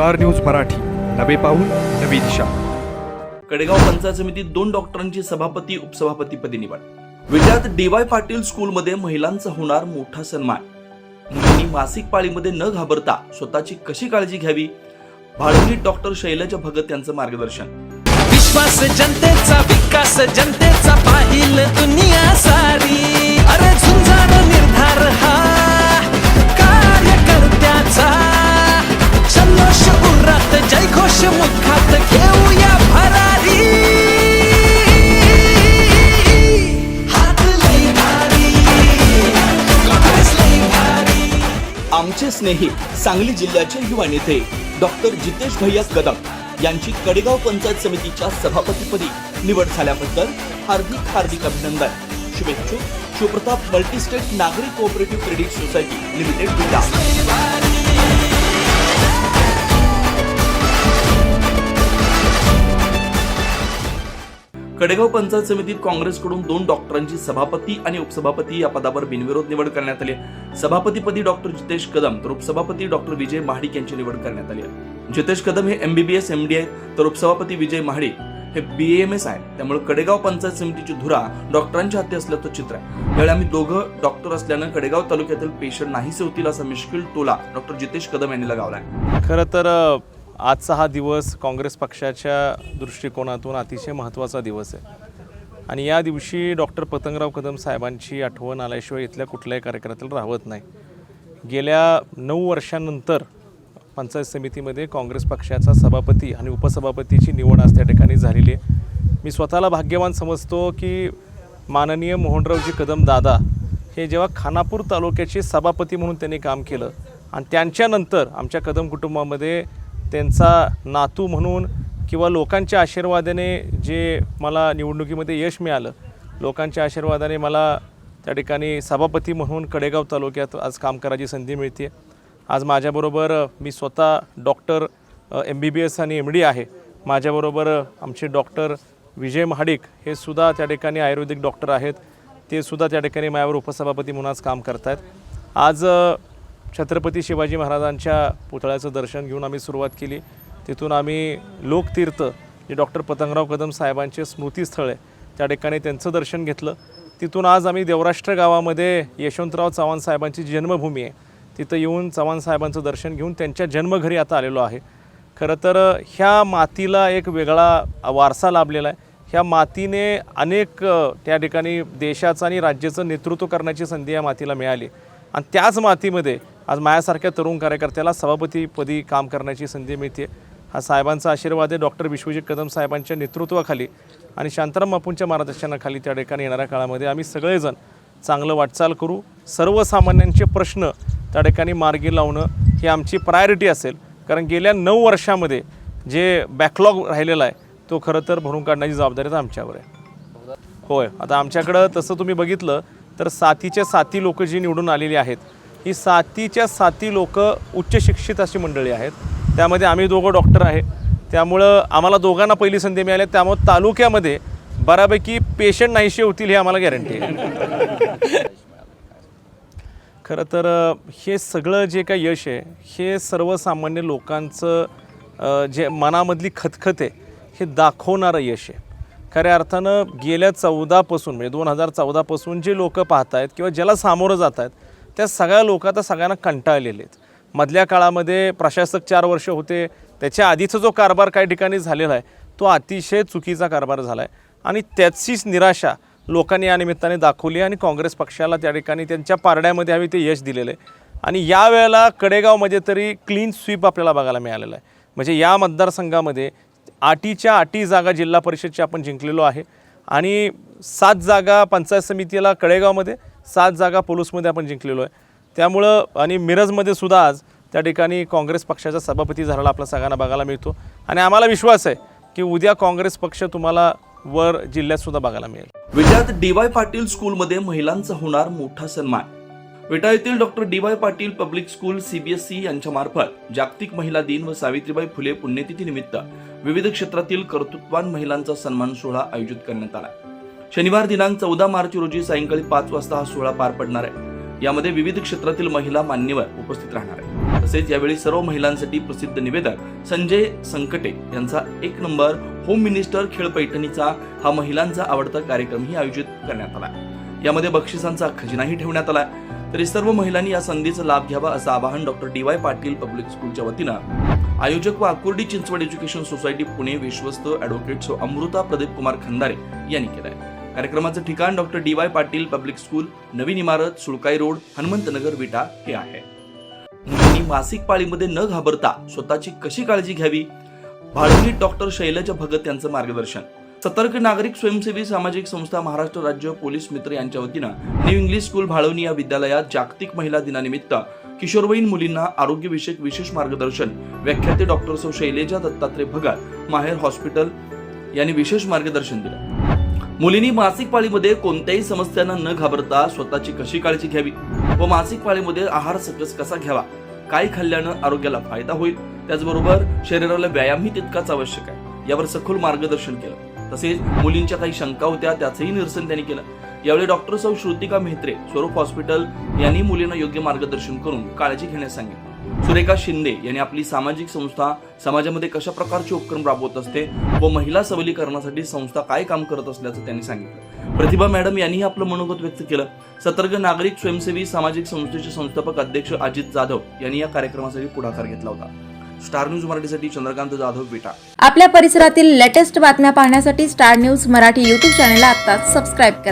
Star news Marathi, नवे पाऊल नवी दिशा। कडेगाव पंचायत समितीत 2 डॉक्टरांची सभापती उपसभापतीपदी निवड। विट्यात DY पाटील स्कूलमध्ये महिलांचा होणार मोठा सन्मान। मुलींनी मासिक पाळीमध्ये न घाबरता स्वतःची कशी काळजी घ्यावी, भाडुनी डॉक्टर शैलजा भगत यांचं मार्गदर्शन। विश्वास जनतेचा, विकास जनतेचा, पाहिल दुनिया सारी। अरे झुंजार निर्धार हा कार्यकर्त्याचा, जल्लोष उरात जयघोष मुखात घेऊया भरारी। हात लई भारी, काँग्रेस लई भारी। आमचे स्नेही सांगली जिल्ह्याचे युवा नेते डॉक्टर जितेश भैया कदम यांची कडेगाव पंचायत समितीच्या सभापतीपदी निवड झाल्याबद्दल हार्दिक अभिनंदन। शुभेच्छुक शिवप्रताप मल्टीस्टेट नागरी कोऑपरेटिव्ह क्रेडिट सोसायटी लिमिटेड विटा। कडेगाव पंचायत समितीत काँग्रेसकडून 2 डॉक्टरांची सभापती आणि उपसभापती या पदावर बिनविरोध निवड करण्यात आली। सभापतीपदी डॉक्टर जितेश कदम तर उपसभापती डॉक्टर विजय महाडिक यांची निवड करण्यात आली आहे। जितेश कदम हे MBBS MD आहे, तर उपसभापती विजय महाडिक हे BAMS आहे। त्यामुळे कडेगाव पंचायत समितीची धुरा डॉक्टरांच्या हाती असल्याचं चित्र आहे। यावेळी आम्ही दोघं डॉक्टर असल्यानं कडेगाव तालुक्यातील पेशंट नाहीसे होतील असा मिश्किल टोला डॉक्टर जितेश कदम यांनी लगावलाय। खरं तर आजचा हा दिवस काँग्रेस पक्षाच्या दृष्टिकोनातून अतिशय महत्त्वाचा दिवस आहे आणि या दिवशी डॉक्टर पतंगराव कदम साहेबांची आठवण आल्याशिवाय इथल्या कुठल्याही कार्यक्रमाला राहत नाही। गेल्या 9 वर्षांनंतर पंचायत समितीमध्ये काँग्रेस पक्षाचा सभापती आणि उपसभापतीची निवड आज त्या ठिकाणी झालेली आहे। मी स्वतःला भाग्यवान समजतो की माननीय मोहनरावजी कदम दादा हे जेव्हा खानापूर तालुक्याचे सभापती म्हणून त्यांनी काम केलं आणि त्यांच्यानंतर आमच्या कदम कुटुंबामध्ये त्यांचा नातू म्हणून किंवा लोकांच्या आशीर्वादाने जे मला निवडणुकीमध्ये यश मिळालं, लोकांच्या आशीर्वादाने मला त्या ठिकाणी सभापती म्हणून कडेगाव तालुक्यात आज काम करायची संधी मिळते। आज माझ्याबरोबर मी स्वतः डॉक्टर MBBS आणि MD आहे। माझ्याबरोबर आमचे डॉक्टर विजय महाडिक हे सुद्धा त्या ठिकाणी आयुर्वेदिक डॉक्टर आहेत, ते सुद्धा त्या ठिकाणी माझ्यावर उपसभापती म्हणून आज काम करत आहेत। आज छत्रपती शिवाजी महाराजांच्या पुतळ्याचं दर्शन घेऊन आम्ही सुरुवात केली। तिथून आम्ही लोकतीर्थ जे डॉक्टर पतंगराव कदम साहेबांचे स्मृतीस्थळ आहे त्या ठिकाणी त्यांचं दर्शन घेतलं। तिथून आज आम्ही देवराष्ट्र गावामध्ये यशवंतराव चव्हाण साहेबांची जन्मभूमी आहे तिथं येऊन चव्हाण साहेबांचं दर्शन घेऊन त्यांच्या जन्मघरी आता आलेलो आहे। खरं तर ह्या मातीला एक वेगळा वारसा लाभलेला आहे। ह्या मातीने अनेक त्या ठिकाणी देशाचं आणि राज्याचं नेतृत्व करण्याची संधी या मातीला मिळाली आणि त्याच मातीमध्ये आज माझ्यासारख्या तरुण कार्यकर्त्याला सभापतीपदी काम करण्याची संधी मिळते। हा साहेबांचा आशीर्वाद आहे। डॉक्टर विश्वजित कदम साहेबांच्या नेतृत्वाखाली आणि शांताराम बापूंच्या मार्गदर्शनाखाली त्या ठिकाणी येणाऱ्या काळामध्ये आम्ही सगळेजण चांगलं वाटचाल करू। सर्वसामान्यांचे प्रश्न त्या ठिकाणी मार्गी लावणं ही आमची प्रायोरिटी असेल, कारण गेल्या 9 वर्षामध्ये जे बॅकलॉग राहिलेला आहे तो खरं तर भरून काढण्याची जबाबदारी तर आमच्यावर आहे। होय, आता आमच्याकडं तसं तुम्ही बघितलं तर 7च्या 7 लोक जी निवडून आलेली आहेत ही 7च्या 7 लोक उच्च शिक्षित अशी मंडळी आहेत। त्यामध्ये आम्ही दोघं डॉक्टर आहे, त्यामुळं आम्हाला दोघांना पहिली संधी मिळाली। त्यामुळे तालुक्यामध्ये बऱ्यापैकी पेशंट नाहीसे होतील हे आम्हाला गॅरंटी आहे। खरं तर हे सगळं जे काही यश आहे हे सर्वसामान्य लोकांचं जे मनामधली खतखत आहे हे दाखवणारं यश आहे। खऱ्या अर्थानं गेल्या 14पासून म्हणजे 2014 पासून जे लोक पाहत आहेत किंवा ज्याला सामोरं जात आहेत त्या सगळ्या लोक आता सगळ्यांना कंटाळलेले आहेत। मधल्या काळामध्ये प्रशासक 4 वर्ष होते, त्याच्या आधीचा जो कारभार काही ठिकाणी झालेला आहे तो अतिशय चुकीचा कारभार झाला आहे आणि त्याचीच निराशा लोकांनी या निमित्ताने दाखवली आणि काँग्रेस पक्षाला त्या ठिकाणी त्यांच्या पारड्यामध्ये हवी ते यश दिलेलं आहे। आणि यावेळेला कडेगावमध्ये तरी क्लीन स्वीप आपल्याला बघायला मिळालेला आहे। म्हणजे या मतदारसंघामध्ये 8च्या 8 जागा जिल्हा परिषदच्या आपण जिंकलेलो आहे आणि 7 जागा पंचायत समितीला कडेगावमध्ये, 7 जागा पोलूसमध्ये आपण जिंकलेलो आहे। त्यामुळं आणि मिरजमध्ये सुद्धा आज त्या ठिकाणी काँग्रेस पक्षाचा सभापती झालेला आपल्या सगळ्यांना बघायला मिळतो आणि आम्हाला विश्वास आहे की उद्या काँग्रेस पक्ष तुम्हाला वर जिल्ह्यात सुद्धा बघायला मिळेल। विट्यात DY पाटील स्कूलमध्ये महिलांचा होणार मोठा सन्मान। विटा येथील doctor DY Patil public school CBSE यांच्या मार्फत जागतिक महिला दिन व सावित्रीबाई फुले पुण्यतिथी निमित्त विविध क्षेत्रातील कर्तृत्ववान महिलांचा सन्मान सोहळा आयोजित करण्यात आला। शनिवार दिनांक 14 मार्च रोजी सायंकाळी 5 वाजता हा सोहळा पार पडणार आहे। यामध्ये विविध क्षेत्रातील महिला मान्यवर उपस्थित राहणार आहेत। तसेच यावेळी सर्व महिलांसाठी प्रसिद्ध निवेदक संजय संकटे यांचा 1 नंबर होम मिनिस्टर खेळ पैठणीचा हा महिलांचा आवडता कार्यक्रमही आयोजित करण्यात आला. यामध्ये बक्षिसांचा खजिनाही ठेवण्यात आला. तरी सर्व महिलांनी या संधीचा लाभ घ्यावा असं आवाहन डॉक्टर DY पाटील पब्लिक स्कूलच्या वतीनं आयोजक व आकुर्डी चिंचवड एज्युकेशन सोसायटी पुणे विश्वस्त ॲडव्होकेट सो अमृता प्रदीप कुमार खंदारे यांनी केलं आहे. कार्यक्रमाचं ठिकाण doctor DY Patil public school, नवीन इमारत, सुळकाई रोड, हनुमंतनगर, विटा हे आहे. मुलींनी मासिक पाळीमध्ये न घाबरता स्वतःची कशी काळजी घ्यावी, भाळवणीत डॉक्टर शैलजा भगत यांचं मार्गदर्शन. सतर्क नागरिक स्वयंसेवी सामाजिक संस्था महाराष्ट्र राज्य पोलीस मित्र यांच्या वतीनं न्यू इंग्लिश स्कूल भाळवणी या विद्यालयात जागतिक महिला दिनानिमित्त किशोरवयीन मुलींना आरोग्यविषयक विशेष मार्गदर्शन व्याख्याते डॉक्टर सौ शैलजा दत्तात्रय भगत माहेर हॉस्पिटल यांनी विशेष मार्गदर्शन दिलं. मुलींनी मासिक पाळीमध्ये कोणत्याही समस्यांना न घाबरता स्वतःची कशी काळजी घ्यावी व मासिक पाळीमध्ये आहार सकस कसा घ्यावा, काय खाल्ल्यानं आरोग्याला फायदा होईल, त्याचबरोबर शरीराला व्यायामही तितकाच आवश्यक आहे, यावर सखोल मार्गदर्शन केलं. तसेच मुलींच्या काही शंका होत्या त्याचंही निरसन त्यांनी केलं. यावेळी डॉक्टर सौ श्रुतिका मेहत्रे स्वरूप हॉस्पिटल यांनी मुलींना योग्य मार्गदर्शन करून काळजी घेण्यास सांगितलं. सुरेखा शिंदे यांनी आपली सामाजिक संस्था समाजामध्ये कशा प्रकारचे उपक्रम राबवत असते व महिला सबलीकरणासाठी संस्था काय काम करत असल्याचं त्यांनी सांगितलं. प्रतिभा मॅडम यांनीही आपलं मनोगत व्यक्त केलं. सतर्क नागरिक स्वयंसेवी सामाजिक संस्थेचे संस्थापक अध्यक्ष अजित जाधव यांनी या कार्यक्रमासाठी पुढाकार घेतला होता. स्टार न्यूज मराठीसाठी चंद्रकांत जाधव, विटा. आपल्या परिसरातील लेटेस्ट बातम्या पाहण्यासाठी स्टार न्यूज मराठी YouTube चॅनलला आत्ताच सबस्क्राईब करा